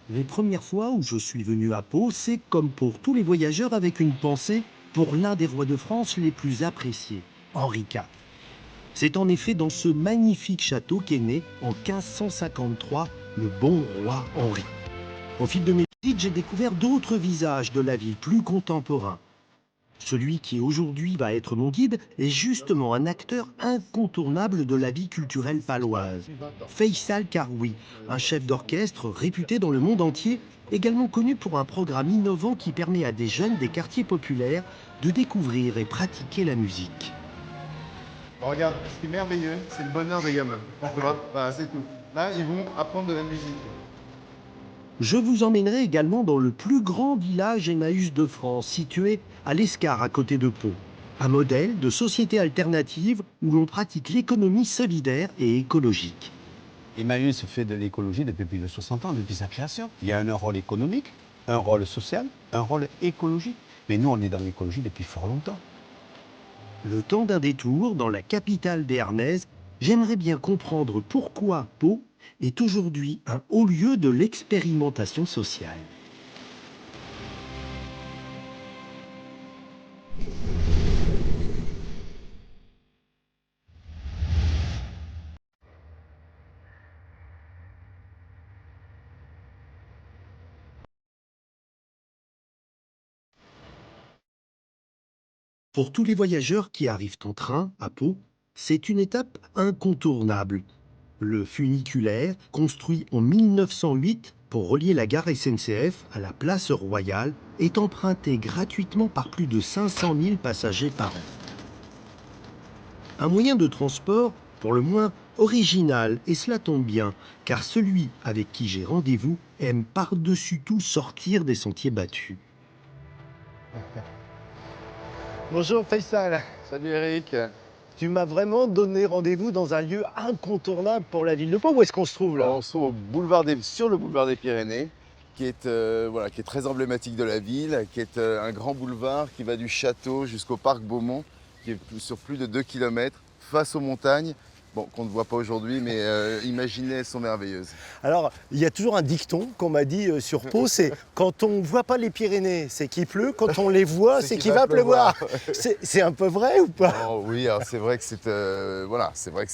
Les premières fois où je suis venu à Pau, c'est comme pour tous les voyageurs avec une pensée pour l'un des rois de France les plus appréciés, Henri IV. C'est en effet dans ce magnifique château qu'est né, en 1553, le bon roi Henri. Au fil de mes visites, j'ai découvert d'autres visages de la ville plus contemporains. Celui qui aujourd'hui va être mon guide est justement un acteur incontournable de la vie culturelle paloise. Faisal Karoui, un chef d'orchestre réputé dans le monde entier, également connu pour un programme innovant qui permet à des jeunes des quartiers populaires de découvrir et pratiquer la musique. Bon, regarde, ce qui est merveilleux, c'est le bonheur des gamins. Voilà, c'est tout. Là, ils vont apprendre de la musique. Je vous emmènerai également dans le plus grand village Emmaüs de France, situé à l'Escar à côté de Pau. Un modèle de société alternative où l'on pratique l'économie solidaire et écologique. Emmaüs fait de l'écologie depuis plus de 60 ans, depuis sa création. Il y a un rôle économique, un rôle social, un rôle écologique. Mais nous, on est dans l'écologie depuis fort longtemps. Le temps d'un détour dans la capitale béarnaise, j'aimerais bien comprendre pourquoi Pau est aujourd'hui un haut lieu de l'expérimentation sociale. Pour tous les voyageurs qui arrivent en train à Pau, c'est une étape incontournable. Le funiculaire, construit en 1908 pour relier la gare SNCF à la place Royale, est emprunté gratuitement par plus de 500 000 passagers par an. Un moyen de transport, pour le moins original, et cela tombe bien, car celui avec qui j'ai rendez-vous aime par-dessus tout sortir des sentiers battus. Bonjour Faisal, Salut Eric. tu m'as vraiment donné rendez-vous dans un lieu incontournable pour la ville de Pau. Où est-ce qu'on se trouve là? On se trouve sur le boulevard des Pyrénées, voilà, qui est très emblématique de la ville, qui est un grand boulevard qui va du château jusqu'au parc Beaumont, qui est sur plus de 2 km, face aux montagnes. Bon, qu'on ne voit pas aujourd'hui, mais imaginez, elles sont merveilleuses. Alors, il y a toujours un dicton qu'on m'a dit sur Pau, c'est quand on ne voit pas les Pyrénées, c'est qu'il pleut, quand on les voit, c'est qu'il va pleuvoir. C'est un peu vrai ou pas? Oh, oui, alors c'est vrai que voilà, c'est vrai que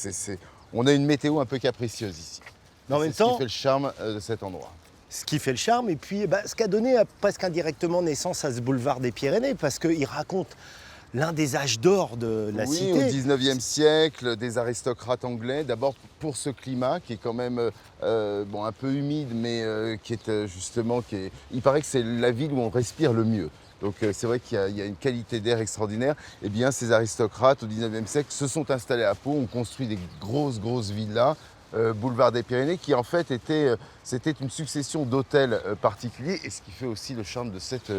on a une météo un peu capricieuse ici. Mais en C'est même ce temps, qui fait le charme de cet endroit. ce qui fait le charme, et puis ce qui a donné presque indirectement naissance à ce boulevard des Pyrénées, parce qu'il raconte l'un des âges d'or de la Oui, cité. au 19e siècle, des aristocrates anglais, d'abord pour ce climat qui est quand même bon, un peu humide, mais qui est justement, il paraît que c'est la ville où on respire le mieux. Donc c'est vrai qu'il y a une qualité d'air extraordinaire. Eh bien, ces aristocrates au 19e siècle se sont installés à Pau, ont construit des grosses villas, boulevard des Pyrénées, qui en fait c'était une succession d'hôtels particuliers, et ce qui fait aussi le charme de cette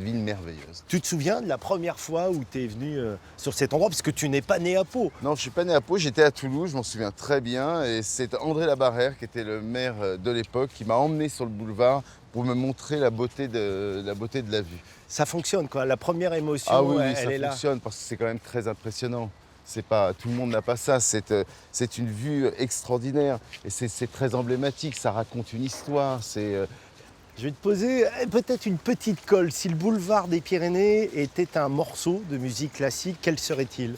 ville merveilleuse. Tu te souviens de la première fois où tu es venu sur cet endroit, parce que tu n'es pas né à Pau? Non, je ne suis pas né à Pau, j'étais à Toulouse, je m'en souviens très bien. Et c'est André Labarrère, qui était le maire de l'époque, qui m'a emmené sur le boulevard pour me montrer la beauté de la vue. Ça fonctionne quoi, la première émotion, Ah oui, oui, elle ça est là. fonctionne parce que c'est quand même très impressionnant. C'est pas, tout le monde n'a pas ça, c'est une vue extraordinaire et c'est très emblématique, ça raconte une histoire. Je vais te poser peut-être une petite colle. Si le boulevard des Pyrénées était un morceau de musique classique, quel serait-il?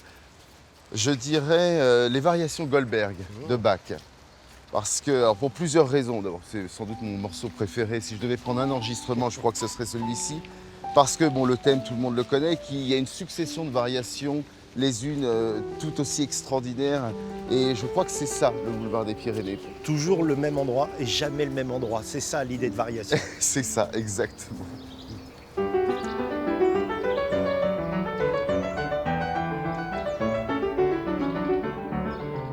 Je dirais les variations Goldberg de Bach. Parce que, alors pour plusieurs raisons, d'abord c'est sans doute mon morceau préféré. Si je devais prendre un enregistrement, je crois que ce serait celui-ci. Parce que bon, le thème, tout le monde le connaît, qu'il y a une succession de variations, les unes tout aussi extraordinaires. Et je crois que c'est ça, le boulevard des Pyrénées. Toujours le même endroit et jamais le même endroit. C'est ça l'idée de variation. C'est ça, exactement.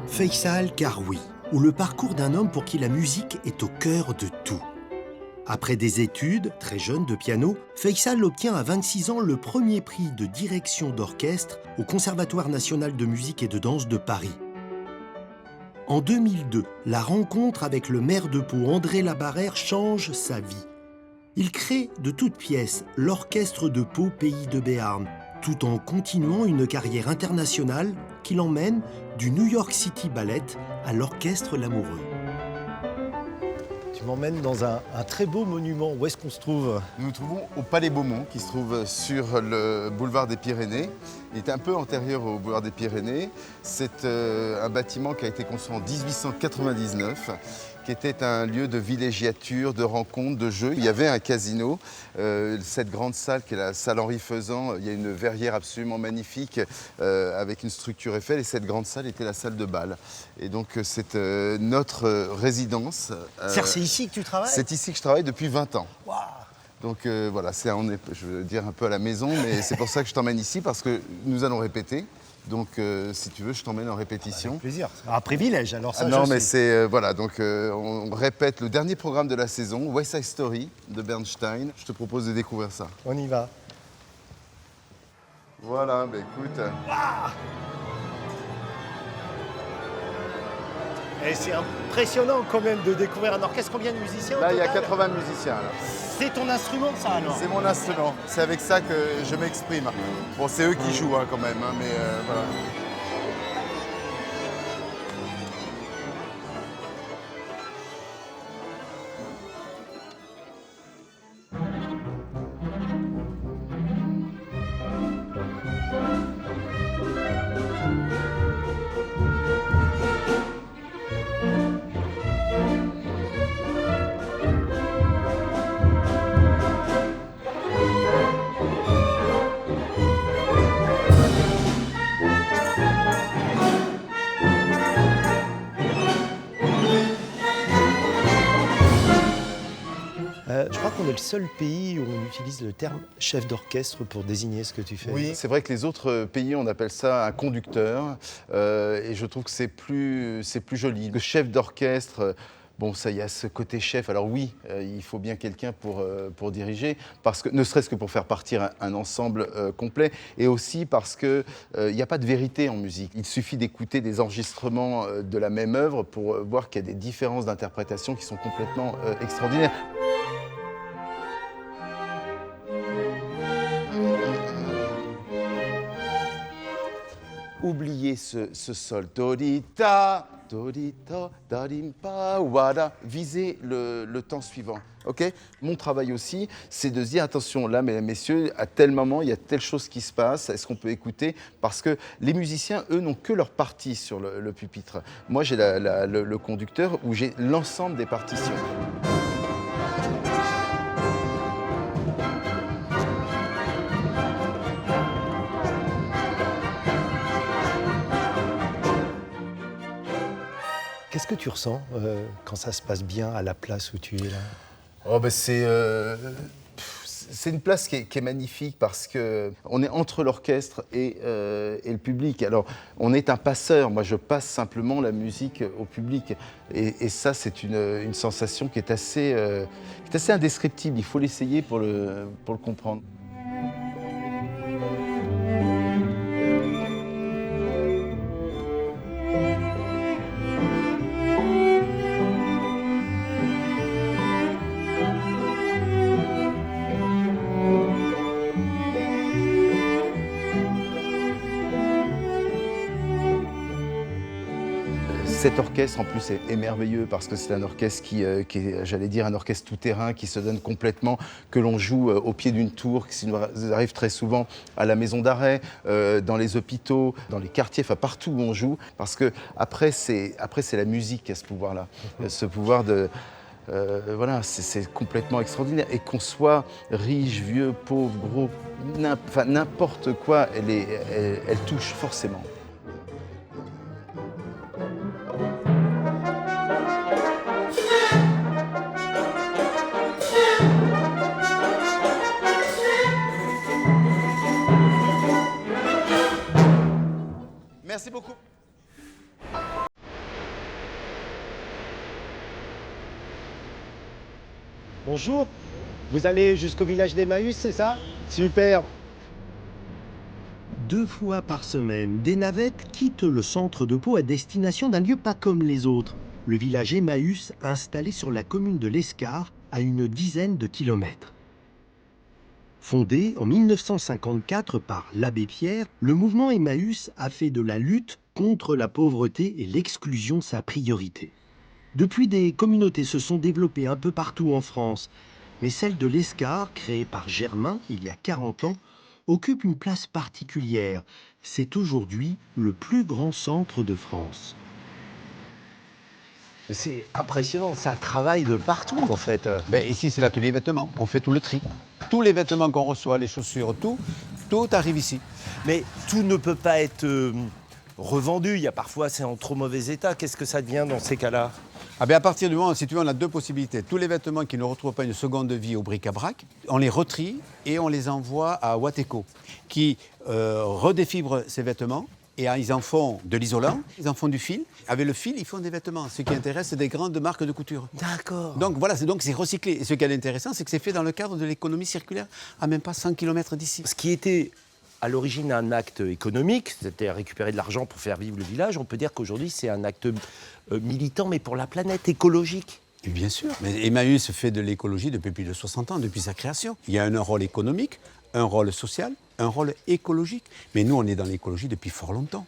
Faisal Karoui, ou le parcours d'un homme pour qui la musique est au cœur de tout. Après des études, très jeune, de piano, Faisal obtient à 26 ans le premier prix de direction d'orchestre au Conservatoire national de musique et de danse de Paris. En 2002, la rencontre avec le maire de Pau, André Labarrère, change sa vie. Il crée de toutes pièces l'Orchestre de Pau, pays de Béarn, tout en continuant une carrière internationale qui l'emmène du New York City Ballet à l'Orchestre Lamoureux. Tu m'emmènes dans un très beau monument. Où est-ce qu'on se trouve? Nous nous trouvons au Palais Beaumont, qui se trouve sur le boulevard des Pyrénées. Il est un peu antérieur au boulevard des Pyrénées. C'est un bâtiment qui a été construit en 1899, qui était un lieu de villégiature, de rencontres, de jeux. Il y avait un casino. Cette grande salle, qui est la salle Henri Faisan, il y a une verrière absolument magnifique avec une structure Eiffel. Et cette grande salle était la salle de bal. Et donc, c'est notre résidence. C'est ici que tu travailles? C'est ici que je travaille depuis 20 ans. Waouh. Donc voilà, on est, je veux dire, un peu à la maison, mais c'est pour ça que je t'emmène ici, parce que nous allons répéter. Donc si tu veux, je t'emmène en répétition. Avec plaisir. Un privilège, alors ça, non, je mais sais. c'est... voilà, donc on répète le dernier programme de la saison, West Side Story de Bernstein. Je te propose de découvrir ça. On y va. Voilà, bah écoute... Et c'est impressionnant quand même de découvrir un orchestre. Combien de musiciens au Là, il y a total? 80 musiciens. Là. C'est ton instrument, ça, alors? C'est mon instrument. C'est avec ça que je m'exprime. Bon, c'est eux qui jouent quand même, hein, mais voilà. Je crois qu'on est le seul pays où on utilise le terme chef d'orchestre pour désigner ce que tu fais. Oui, c'est vrai que les autres pays, on appelle ça un conducteur. Et je trouve que c'est plus joli. Le chef d'orchestre, bon, ça, il y a ce côté chef. Alors oui, il faut bien quelqu'un pour diriger, parce que, ne serait-ce que pour faire partir un ensemble complet, et aussi parce qu'il n'y a pas de vérité en musique. Il suffit d'écouter des enregistrements de la même œuvre pour voir qu'il y a des différences d'interprétation qui sont complètement extraordinaires. Oubliez ce sol. Dorita, dorita, darimpa, wada. Visez le temps suivant. Okay. Mon travail aussi, c'est de se dire, attention, là, mesdames, messieurs, à tel moment, il y a telle chose qui se passe, est-ce qu'on peut écouter? Parce que les musiciens, eux, n'ont que leur partie sur le pupitre. Moi, j'ai le conducteur où j'ai l'ensemble des partitions. Qu'est-ce que tu ressens quand ça se passe bien à la place où tu es là? Oh ben c'est une place qui est magnifique parce qu'on est entre l'orchestre et le public. Alors, on est un passeur. Moi, je passe simplement la musique au public. Et ça, c'est une sensation qui est assez indescriptible. Il faut l'essayer pour le comprendre. Cet orchestre, en plus, est merveilleux parce que c'est un orchestre qui est, j'allais dire, un orchestre tout-terrain qui se donne complètement, que l'on joue au pied d'une tour, qui nous arrive très souvent à la maison d'arrêt, dans les hôpitaux, dans les quartiers, enfin partout où on joue. Parce que après, c'est la musique qui a ce pouvoir-là, ce pouvoir de... voilà, c'est complètement extraordinaire. Et qu'on soit riche, vieux, pauvre, gros, n'importe quoi, elle touche forcément. Merci beaucoup. Bonjour, vous allez jusqu'au village d'Emmaüs, c'est ça? Super. 2 fois par semaine, des navettes quittent le centre de Pau à destination d'un lieu pas comme les autres, le village Emmaüs installé sur la commune de l'Escar, à une dizaine de kilomètres. Fondé en 1954 par l'abbé Pierre, le mouvement Emmaüs a fait de la lutte contre la pauvreté et l'exclusion sa priorité. Depuis, des communautés se sont développées un peu partout en France, mais celle de l'Escar, créée par Germain il y a 40 ans, occupe une place particulière. C'est aujourd'hui le plus grand centre de France. C'est impressionnant, ça travaille de partout en fait. Ben, ici, c'est l'atelier vêtements. On fait tout le tri. Tous les vêtements qu'on reçoit, les chaussures, tout arrive ici. Mais tout ne peut pas être revendu. Il y a parfois, c'est en trop mauvais état. Qu'est-ce que ça devient dans ces cas-là? Ah ben à partir du moment, si tu veux, on a deux possibilités. Tous les vêtements qui ne retrouvent pas une seconde vie au bric-à-brac, on les retrie et on les envoie à Wateco, qui redéfibre ces vêtements. Et ils en font de l'isolant, ils en font du fil. Avec le fil, ils font des vêtements. Ce qui intéresse, c'est des grandes marques de couture. D'accord. Donc voilà, c'est recyclé. Et ce qui est intéressant, c'est que c'est fait dans le cadre de l'économie circulaire, à même pas 100 km d'ici. Ce qui était à l'origine un acte économique, c'était récupérer de l'argent pour faire vivre le village, on peut dire qu'aujourd'hui c'est un acte militant, mais pour la planète, écologique. Et bien sûr. Mais Emmaüs fait de l'écologie depuis plus de 60 ans, depuis sa création. Il y a un rôle économique, un rôle social, un rôle écologique. Mais nous, on est dans l'écologie depuis fort longtemps.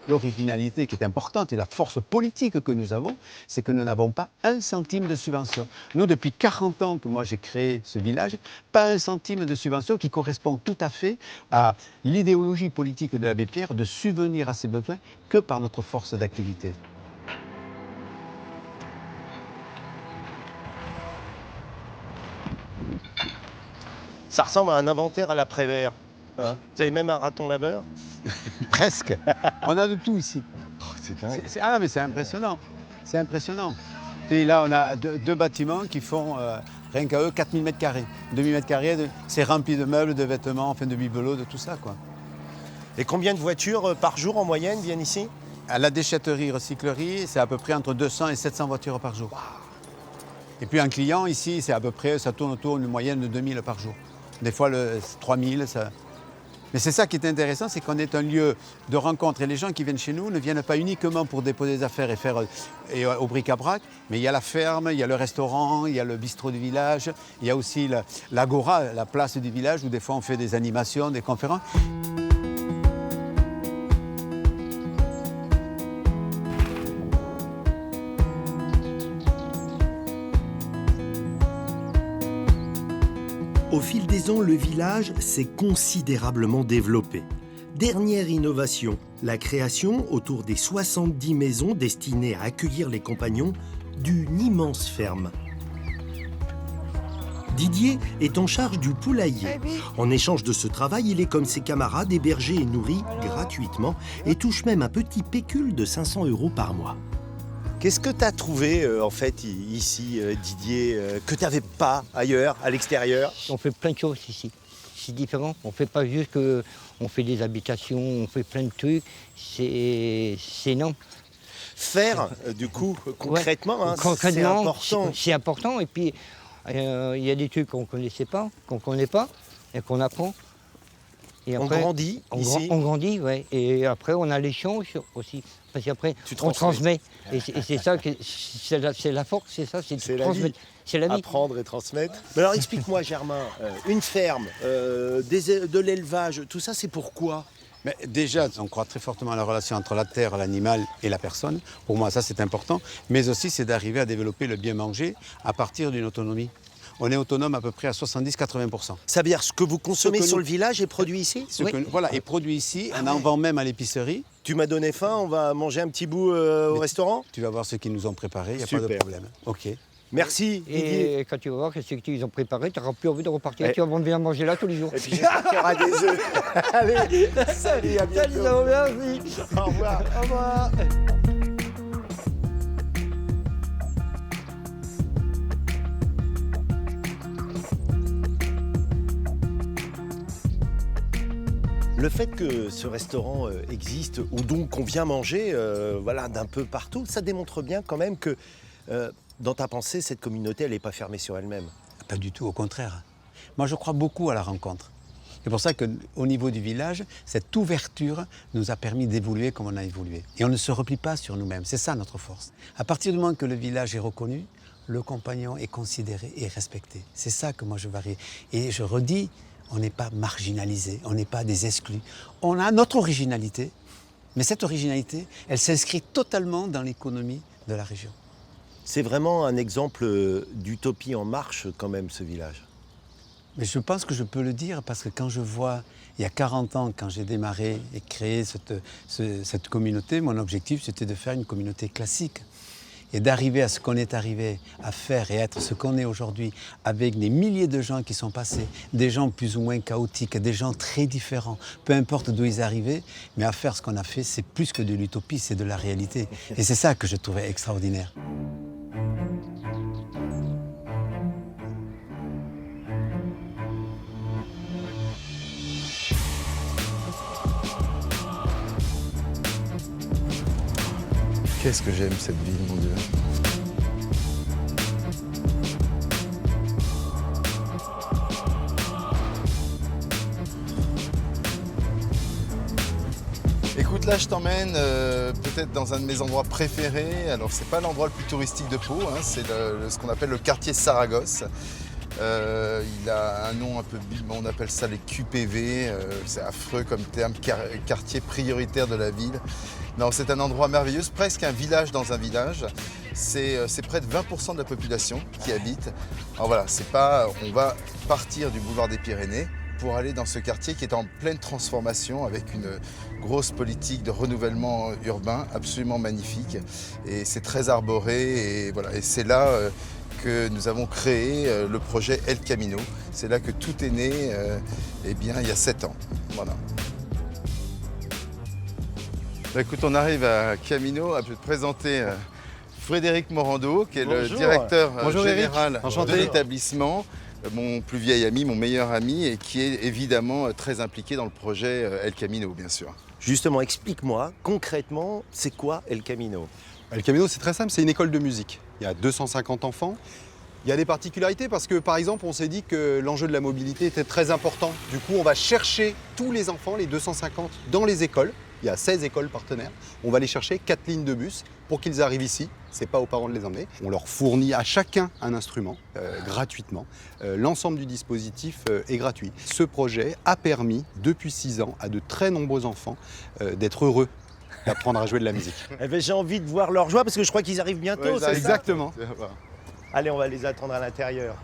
L'originalité qui est importante et la force politique que nous avons, c'est que nous n'avons pas un centime de subvention. Nous, depuis 40 ans que moi j'ai créé ce village, pas un centime de subvention qui correspond tout à fait à l'idéologie politique de l'abbé Pierre de subvenir à ses besoins que par notre force d'activité. Ça ressemble à un inventaire à l'après-vert. Hein, vous avez même un raton laveur? Presque. On a de tout ici. C'est dingue. Ah mais c'est impressionnant. C'est impressionnant. Et là, on a deux bâtiments qui font, rien qu'à eux, 4000 m². 2000 m², c'est rempli de meubles, de vêtements, enfin de bibelots, de tout ça, quoi. Et combien de voitures par jour en moyenne viennent ici? À la déchetterie, recyclerie, c'est à peu près entre 200 et 700 voitures par jour. Et puis un client ici, c'est à peu près, ça tourne autour d'une moyenne de 2000 par jour. Des fois, 3000, ça... Mais c'est ça qui est intéressant, c'est qu'on est un lieu de rencontre. Et les gens qui viennent chez nous ne viennent pas uniquement pour déposer des affaires et faire au bric-à-brac, mais il y a la ferme, il y a le restaurant, il y a le bistrot du village, il y a aussi l'agora, la place du village, où des fois on fait des animations, des conférences. Au fil des ans, le village s'est considérablement développé. Dernière innovation, la création, autour des 70 maisons destinées à accueillir les compagnons, d'une immense ferme. Didier est en charge du poulailler. En échange de ce travail, il est comme ses camarades hébergé et nourri gratuitement et touche même un petit pécule de 500 € par mois. Qu'est-ce que tu as trouvé en fait ici, Didier, que tu n'avais pas ailleurs, à l'extérieur? On fait plein de choses ici. C'est différent. On ne fait pas juste que on fait des habitations, on fait plein de trucs. C'est énorme. Faire, du coup, concrètement, Ouais. hein, Concrètement, c'est important. C'est important. Et puis, il y a des trucs qu'on ne connaissait pas, qu'on ne connaît pas et qu'on apprend. Et On grandit ici. On grandit, oui. Et après, on a l'échange aussi. Parce qu'après, on transmet. Et c'est ça, c'est la force, c'est ça, c'est de transmettre. C'est la vie. Apprendre et transmettre. Mais alors explique-moi, Germain, une ferme, de l'élevage, tout ça, c'est pourquoi? Mais déjà, on croit très fortement à la relation entre la terre, l'animal et la personne. Pour moi, ça, c'est important. Mais aussi, c'est d'arriver à développer le bien manger à partir d'une autonomie. On est autonome à peu près à 70-80%. Ça veut dire ce que vous consommez que sur nous- le village est produit ici? Voilà, est produit ici. Ah On en ouais. vend même à l'épicerie. Tu m'as donné faim, on va manger un petit bout au restaurant? Tu vas voir ce qu'ils nous ont préparé, il n'y a pas de Super. problème. OK. Merci, Didier. Et quand tu vas voir ce qu'ils ont préparé, tu n'auras plus envie de repartir. Ouais. Tu vas venir manger là tous les jours. Et puis j'espère qu'il y aura des œufs. Allez, salut, à bientôt. merci. Au revoir. Au revoir. Le fait que ce restaurant existe, ou donc qu'on vient manger voilà, d'un peu partout, ça démontre bien quand même que dans ta pensée, cette communauté, elle n'est pas fermée sur elle-même. Pas du tout, au contraire. Moi, je crois beaucoup à la rencontre. C'est pour ça qu'au niveau du village, cette ouverture nous a permis d'évoluer comme on a évolué. Et on ne se replie pas sur nous-mêmes, c'est ça notre force. À partir du moment que le village est reconnu, le compagnon est considéré et respecté. C'est ça que moi je varie. Et je redis, on n'est pas marginalisé, on n'est pas des exclus. On a notre originalité, mais cette originalité, elle s'inscrit totalement dans l'économie de la région. C'est vraiment un exemple d'utopie en marche quand même, ce village. Mais je pense que je peux le dire parce que quand je vois, il y a 40 ans, quand j'ai démarré et créé cette communauté, mon objectif c'était de faire une communauté classique. Et d'arriver à ce qu'on est arrivé à faire et être ce qu'on est aujourd'hui, avec des milliers de gens qui sont passés, des gens plus ou moins chaotiques, des gens très différents, peu importe d'où ils arrivaient, mais à faire ce qu'on a fait, c'est plus que de l'utopie, c'est de la réalité. Et c'est ça que je trouvais extraordinaire. Qu'est-ce que j'aime cette ville, mon Dieu. Écoute, là je t'emmène peut-être dans un de mes endroits préférés. Alors c'est pas l'endroit le plus touristique de Pau, hein, c'est ce qu'on appelle le quartier Saragosse. Il a un nom un peu, on appelle ça les QPV, c'est affreux comme terme, quartier prioritaire de la ville. Non, c'est un endroit merveilleux, c'est presque un village dans un village. C'est près de 20% de la population qui habite. Alors voilà, on va partir du boulevard des Pyrénées pour aller dans ce quartier qui est en pleine transformation avec une grosse politique de renouvellement urbain absolument magnifique. Et c'est très arboré et voilà. Et c'est là que nous avons créé le projet El Camino. C'est là que tout est né eh bien, il y a 7 ans. Voilà. Écoute, on arrive à Camino. Je vais te présenter Frédéric Morando, qui est le directeur général de l'établissement, mon plus vieil ami, mon meilleur ami, et qui est évidemment très impliqué dans le projet El Camino, bien sûr. Justement, explique-moi concrètement, c'est quoi El Camino? El Camino, c'est très simple, c'est une école de musique. Il y a 250 enfants. Il y a des particularités parce que, par exemple, on s'est dit que l'enjeu de la mobilité était très important. Du coup, on va chercher tous les enfants, les 250, dans les écoles. Il y a 16 écoles partenaires. On va les chercher 4 lignes de bus pour qu'ils arrivent ici. C'est pas aux parents de les emmener. On leur fournit à chacun un instrument gratuitement. L'ensemble du dispositif est gratuit. Ce projet a permis, depuis 6 ans, à de très nombreux enfants d'être heureux d'apprendre à jouer de la musique. Eh ben, j'ai envie de voir leur joie parce que je crois qu'ils arrivent bientôt, Ouais, c'est ça? Exactement. Allez, on va les attendre à l'intérieur.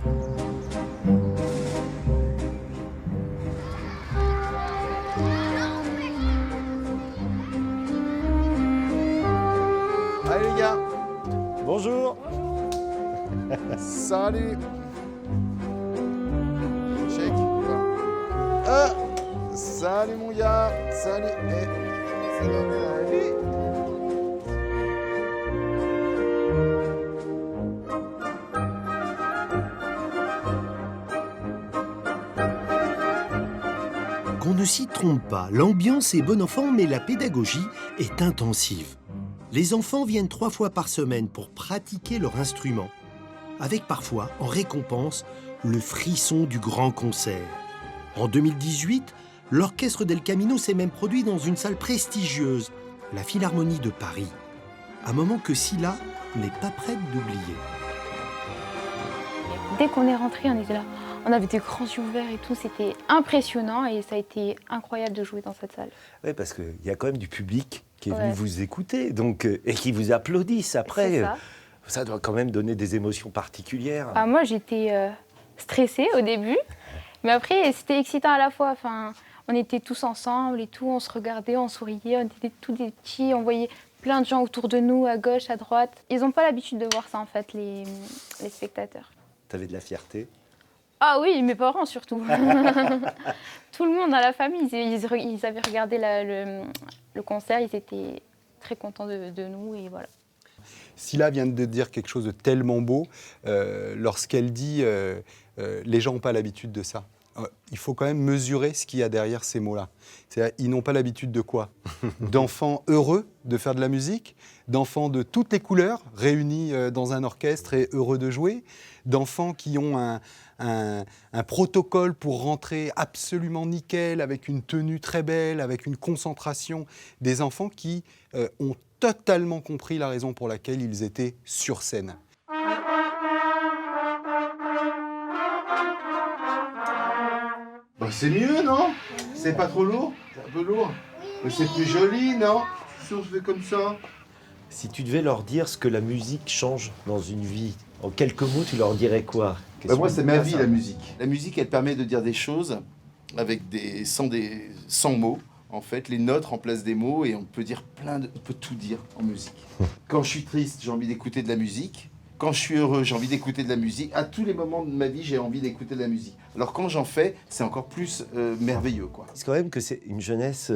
Allez les gars, Bonjour. salut. Check. Ah, salut mon gars, salut. Salut. Qu'on ne s'y trompe pas, l'ambiance est bon enfant, mais la pédagogie est intensive. Les enfants viennent 3 fois par semaine pour pratiquer leur instrument, avec parfois, en récompense, le frisson du grand concert. En 2018, l'orchestre d'El Camino s'est même produit dans une salle prestigieuse, la Philharmonie de Paris. Un moment que Scylla n'est pas prête d'oublier. Dès qu'on est rentré, on était là. On avait des grands yeux ouverts et tout, c'était impressionnant et ça a été incroyable de jouer dans cette salle. Oui, parce qu'il y a quand même du public qui est venu vous écouter donc, et qui vous applaudissent après. C'est ça. Ça doit quand même donner des émotions particulières. Ah, moi, j'étais stressée au début, mais après, c'était excitant à la fois. Enfin, on était tous ensemble et tout, on se regardait, on souriait, on était tous des petits, on voyait plein de gens autour de nous, à gauche, à droite. Ils n'ont pas l'habitude de voir ça, en fait, les spectateurs. T'avais de la fierté? Ah oui, mes parents surtout. Tout le monde dans la famille, ils avaient regardé le concert, ils étaient très contents de nous et voilà. Scylla vient de dire quelque chose de tellement beau lorsqu'elle dit les gens n'ont pas l'habitude de ça. Il faut quand même mesurer ce qu'il y a derrière ces mots-là. C'est-à-dire, ils n'ont pas l'habitude de quoi? D'enfants heureux de faire de la musique, d'enfants de toutes les couleurs réunis dans un orchestre et heureux de jouer, d'enfants qui ont un protocole pour rentrer absolument nickel, avec une tenue très belle, avec une concentration, des enfants qui ont totalement compris la raison pour laquelle ils étaient sur scène. Bah, c'est mieux, non? C'est pas trop lourd? C'est un peu lourd. Mais c'est plus joli, non? Je suis sûr que je fais comme ça. Si tu devais leur dire ce que la musique change dans une vie, en quelques mots, tu leur dirais quoi? Bah, moi, c'est ma vie, la musique. La musique, elle permet de dire des choses avec sans mots. En fait, les notes remplacent des mots et on peut on peut tout dire en musique. Quand je suis triste, j'ai envie d'écouter de la musique. Quand je suis heureux, j'ai envie d'écouter de la musique. À tous les moments de ma vie, j'ai envie d'écouter de la musique. Alors quand j'en fais, c'est encore plus merveilleux, quoi. C'est quand même que c'est une jeunesse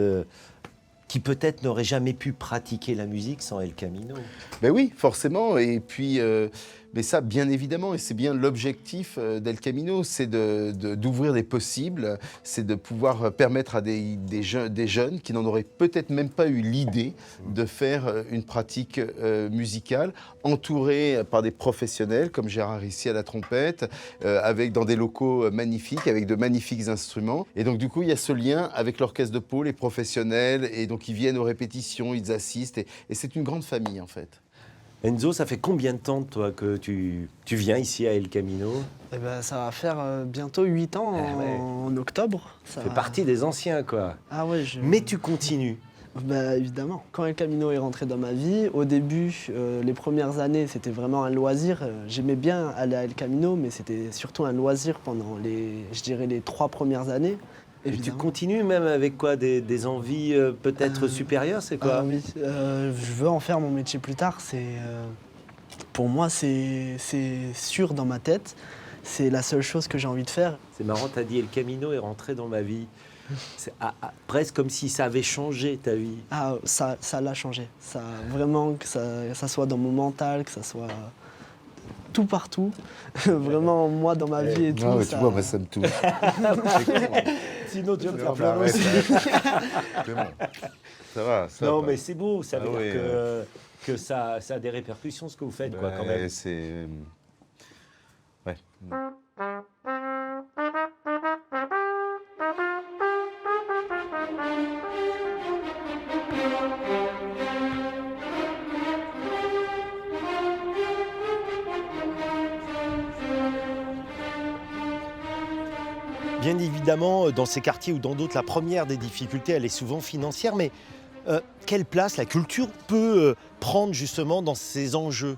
qui peut-être n'aurait jamais pu pratiquer la musique sans El Camino. Ben oui, forcément. Et puis, mais ça, bien évidemment, et c'est bien l'objectif d'El Camino, c'est d'ouvrir des possibles, c'est de pouvoir permettre à des jeunes qui n'en auraient peut-être même pas eu l'idée de faire une pratique musicale, entourés par des professionnels comme Gérard ici à la trompette, dans des locaux magnifiques, avec de magnifiques instruments. Et donc, du coup, il y a ce lien avec l'orchestre de Pau, les professionnels, et donc ils viennent aux répétitions, ils assistent, et c'est une grande famille, en fait. Enzo, ça fait combien de temps, toi, que tu viens ici à El Camino? Eh ben, ça va faire bientôt 8 ans en octobre. Ça fait partie des anciens, quoi. Ah ouais, Mais tu continues. Bah, évidemment. Quand El Camino est rentré dans ma vie, au début, les premières années, c'était vraiment un loisir. J'aimais bien aller à El Camino, mais c'était surtout un loisir pendant je dirais, les 3 premières années. Et tu continues même avec quoi? Des envies peut-être supérieures, c'est quoi? Oui, je veux en faire mon métier plus tard. Pour moi, c'est sûr dans ma tête. C'est la seule chose que j'ai envie de faire. C'est marrant, tu as dit El Camino est rentré dans ma vie. C'est presque comme si ça avait changé ta vie. Ah, ça l'a changé. Ça, vraiment, que ça soit dans mon mental, que ça soit tout partout. Vraiment, moi, dans ma vie et tout. Non, mais tu vois, moi, ça me touche. Sinon, tu vas me faire Non, pleurer mais aussi. C'est bon. Ça va, ça Non, va. mais c'est beau. Ça veut Ah dire oui, que ça a des répercussions, ce que vous faites, quoi, quand même. C'est... Ouais. Bien évidemment, dans ces quartiers ou dans d'autres, la première des difficultés, elle est souvent financière, mais quelle place la culture peut prendre justement dans ces enjeux?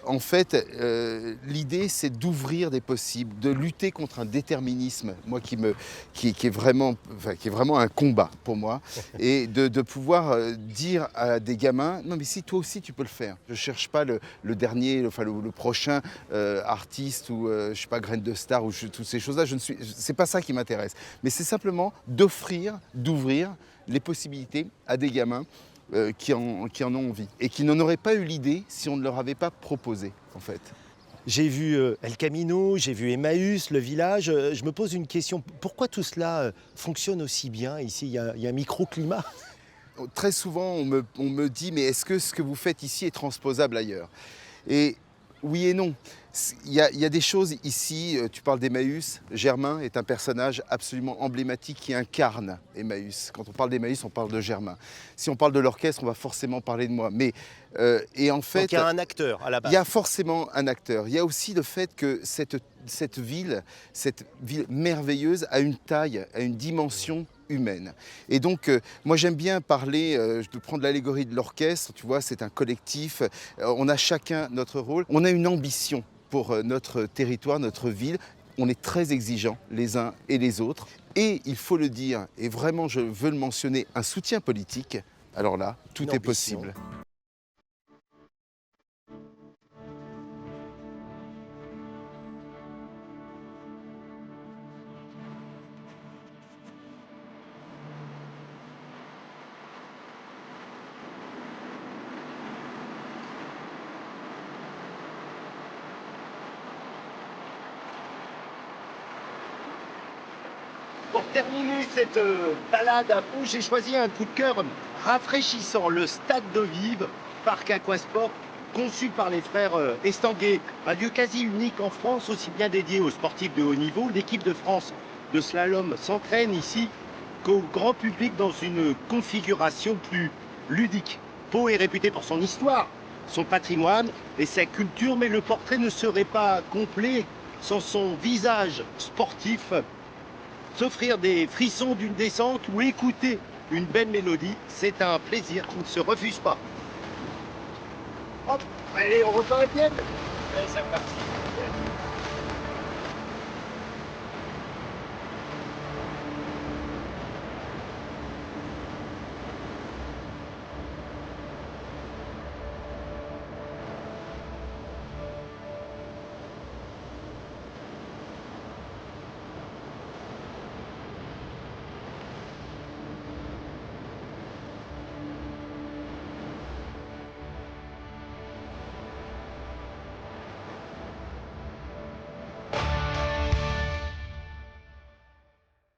En fait, l'idée, c'est d'ouvrir des possibles, de lutter contre un déterminisme, moi qui est vraiment un combat pour moi, et de pouvoir dire à des gamins, non mais si toi aussi tu peux le faire. Je cherche pas le dernier, le prochain artiste ou je sais pas graine de star ou toutes ces choses-là. C'est pas ça qui m'intéresse, mais c'est simplement d'ouvrir les possibilités à des gamins. Qui en ont envie et qui n'en auraient pas eu l'idée si on ne leur avait pas proposé, en fait. J'ai vu El Camino, j'ai vu Emmaüs, le village. Je me pose une question. Pourquoi tout cela fonctionne aussi bien ici? Il y a un microclimat. Très souvent, on me dit « mais est-ce que ce que vous faites ici est transposable ailleurs ?» Et oui et non. Il y a des choses ici, tu parles d'Emmaüs, Germain est un personnage absolument emblématique qui incarne Emmaüs. Quand on parle d'Emmaüs, on parle de Germain. Si on parle de l'orchestre, on va forcément parler de moi. Et en fait, donc il y a un acteur à la base. Il y a forcément un acteur. Il y a aussi le fait que cette ville merveilleuse a une taille, a une dimension humaine. Et donc, moi j'aime bien parler, de prendre l'allégorie de l'orchestre, tu vois, c'est un collectif, on a chacun notre rôle, on a une ambition pour notre territoire, notre ville, on est très exigeants les uns et les autres, et il faut le dire, et vraiment je veux le mentionner, un soutien politique, alors là, tout est possible. Pour terminer cette balade à Pau, j'ai choisi un coup de cœur rafraîchissant, le Stade de Vive, parc aquasport, conçu par les frères Estanguet. Un lieu quasi unique en France, aussi bien dédié aux sportifs de haut niveau. L'équipe de France de slalom s'entraîne ici qu'au grand public dans une configuration plus ludique. Pau est réputé pour son histoire, son patrimoine et sa culture, mais le portrait ne serait pas complet sans son visage sportif. S'offrir des frissons d'une descente ou écouter une belle mélodie, c'est un plaisir qui ne se refuse pas. Hop, allez, on repart à pied. Allez, c'est parti.